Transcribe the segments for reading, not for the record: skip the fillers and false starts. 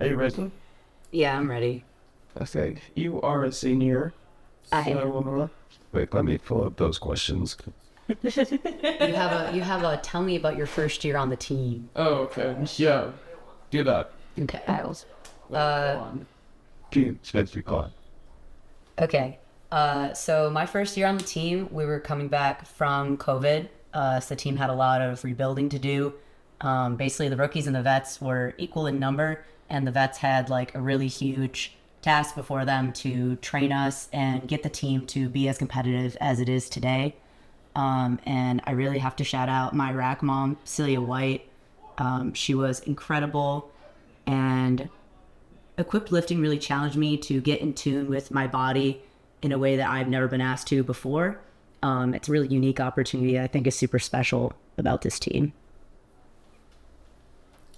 Are you ready? Yeah, I'm ready. Okay. You are a senior. I am. Wait, let me pull up those questions. You have a tell me about your first year on the team. Oh, okay. Yeah. Do that. Okay. Let's be quiet. Okay. So my first year on the team, we were coming back from COVID. So the team had a lot of rebuilding to do. Basically, the rookies and the vets were equal in number, and the vets had like a really huge task before them to train us and get the team to be as competitive as it is today. And I really have to shout out my rack mom, Celia White. She was incredible, and equipped lifting really challenged me to get in tune with my body in a way that I've never been asked to before. It's a really unique opportunity I think is super special about this team.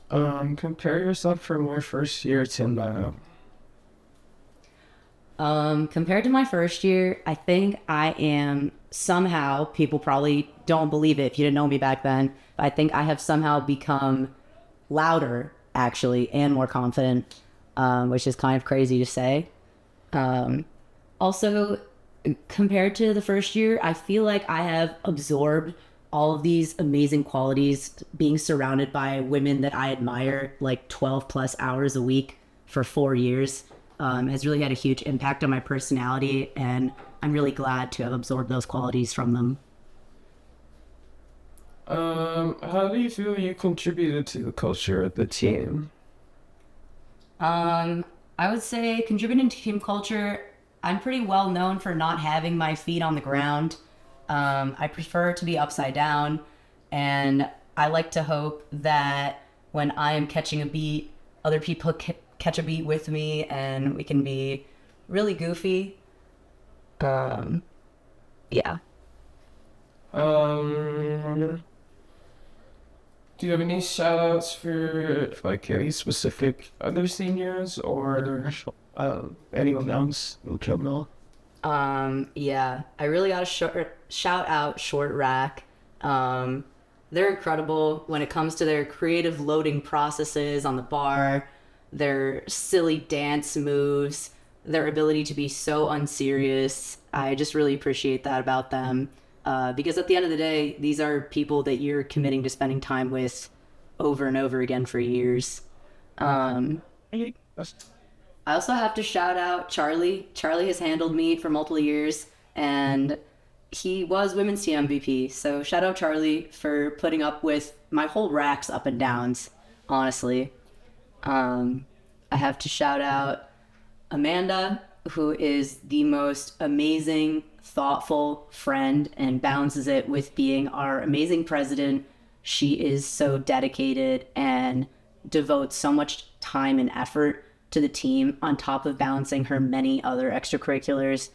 Compare yourself from your first year to now. Compared to my first year, I think I am somehow, people probably don't believe it if you didn't know me back then, but I think I have somehow become louder, actually, and more confident, which is kind of crazy to say. Also, compared to the first year, I feel like I have absorbed all of these amazing qualities being surrounded by women that I admire like 12 plus hours a week for 4 years. Has really had a huge impact on my personality, and I'm really glad to have absorbed those qualities from them. How do you feel you contributed to the culture of the team? I would say contributing to team culture, I'm pretty well known for not having my feet on the ground. I prefer to be upside down, and I like to hope that when I am catching a beat, other people catch a beat with me, and we can be really goofy. Yeah. Do you have any shout outs for like any specific other seniors or anyone else? Yeah, I really got to shout out Short Rack. They're incredible when it comes to their creative loading processes on the bar, their silly dance moves, their ability to be so unserious. I just really appreciate that about them. Because at the end of the day, these are people that you're committing to spending time with over and over again for years. I also have to shout out Charlie. Charlie has handled me for multiple years, and he was women's team MVP. So shout out Charlie for putting up with my whole rack's up and downs, honestly. I have to shout out Amanda, who is the most amazing, thoughtful friend and balances it with being our amazing president. She is so dedicated and devotes so much time and effort to the team on top of balancing her many other extracurriculars.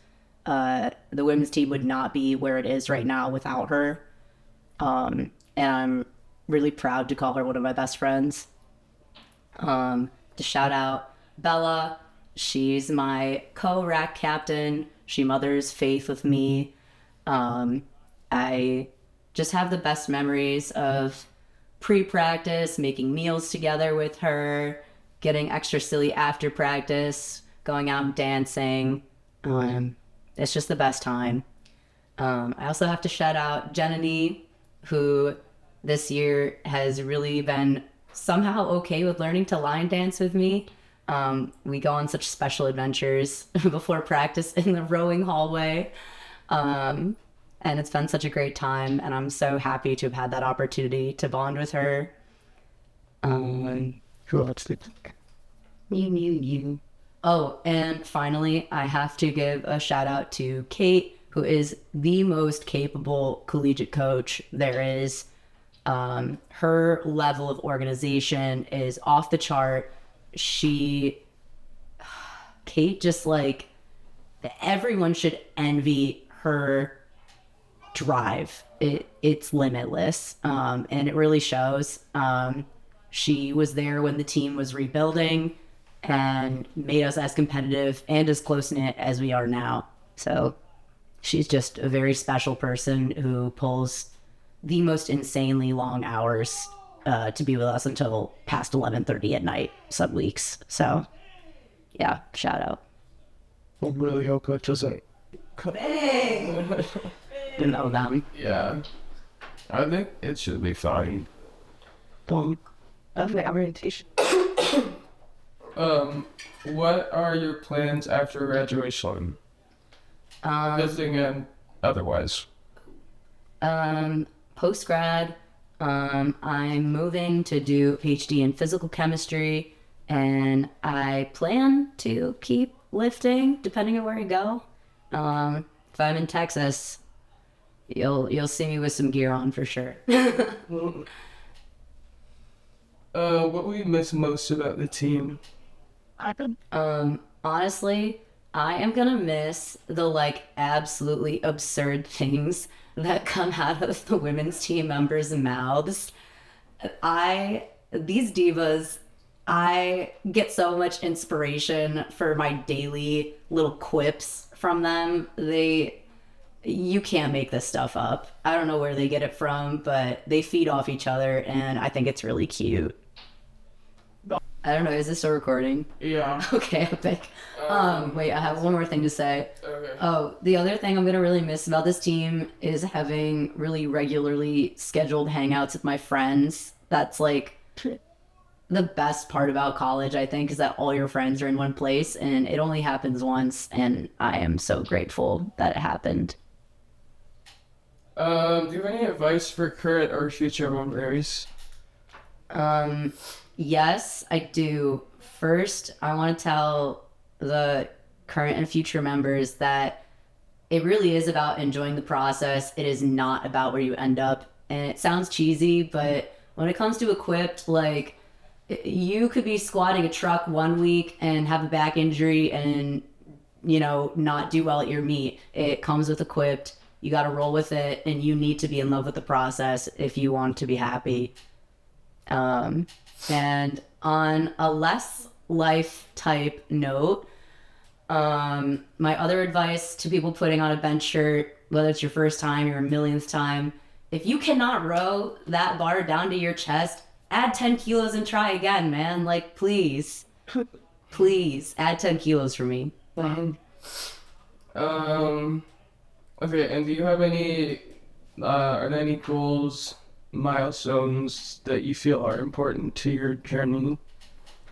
The women's team would not be where it is right now without her. And I'm really proud to call her one of my best friends. To shout out Bella. She's my co-rack captain. She mothers faith with me. I just have the best memories of pre-practice, making meals together with her, getting extra silly after practice, going out and dancing. It's just the best time. I also have to shout out Jenny, who this year has really been somehow okay with learning to line dance with me. We go on such special adventures before practice in the rowing hallway. And it's been such a great time, and I'm so happy to have had that opportunity to bond with her. Oh, and finally, I have to give a shout out to Kate, who is the most capable collegiate coach there is. Her level of organization is off the chart. Kate just like, everyone should envy her drive. It's limitless, and it really shows. She was there when the team was rebuilding and made us as competitive and as close-knit as we are now. So she's just a very special person who pulls the most insanely long hours to be with us until past 11:30 at night some weeks. So, yeah, shout out. I really hope that doesn't. You know them. Yeah. I think it should be fine. Okay, orientation. What are your plans after graduation? Visiting and otherwise. Post grad, I'm moving to do a PhD in physical chemistry, and I plan to keep lifting depending on where I go. If I'm in Texas, you'll see me with some gear on for sure. What will you miss most about the team? Honestly, I am gonna miss the like absolutely absurd things that come out of the women's team members' mouths. These divas, I get so much inspiration for my daily little quips from them. You can't make this stuff up. I don't know where they get it from, but they feed off each other, and I think it's really cute. I don't know, is this a recording? Yeah. Okay, epic. Wait, I have one more thing to say. Okay. Oh, the other thing I'm gonna really miss about this team is having really regularly scheduled hangouts with my friends. That's like the best part about college, I think, is that all your friends are in one place, and it only happens once, and I am so grateful that it happened. Do you have any advice for current or future members? Yes, I do. First, I want to tell the current and future members that it really is about enjoying the process. It is not about where you end up. And it sounds cheesy, but when it comes to equipped, like, you could be squatting a truck one week and have a back injury and, not do well at your meet. It comes with equipped. You got to roll with it, and you need to be in love with the process if you want to be happy. And on a less life type note, my other advice to people putting on a bench shirt, whether it's your first time, your millionth time, if you cannot row that bar down to your chest, add 10 kilos and try again, man. Like, please, please add 10 kilos for me. Okay, and do you have are there any goals, milestones that you feel are important to your journey?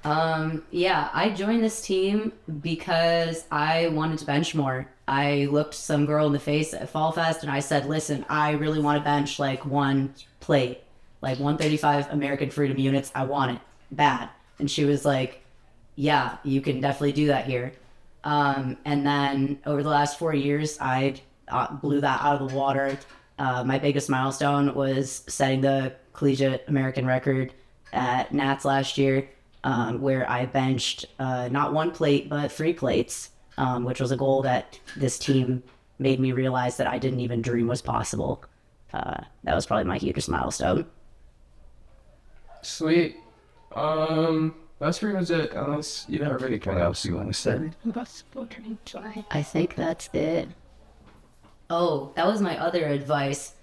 Yeah, I joined this team because I wanted to bench more. I looked some girl in the face at Fall Fest and I said, listen, I really want to bench like one plate, like 135 American Freedom units. I want it bad. And she was like, yeah, you can definitely do that here. And then over the last 4 years, I blew that out of the water. My biggest milestone was setting the collegiate American record at Nats last year, where I benched not one plate, but 3 plates, which was a goal that this team made me realize that I didn't even dream was possible. That was probably my hugest milestone. Sweet. That's pretty much it, unless you have anything else you want to say. I think that's it. Oh, that was my other advice.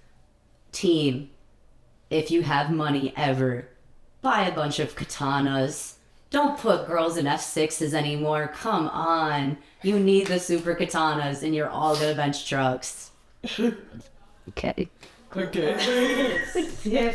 Team, if you have money ever, buy a bunch of katanas. Don't put girls in F6s anymore. Come on. You need the super katanas and you're all gonna bench trucks. Okay. Okay. Yeah.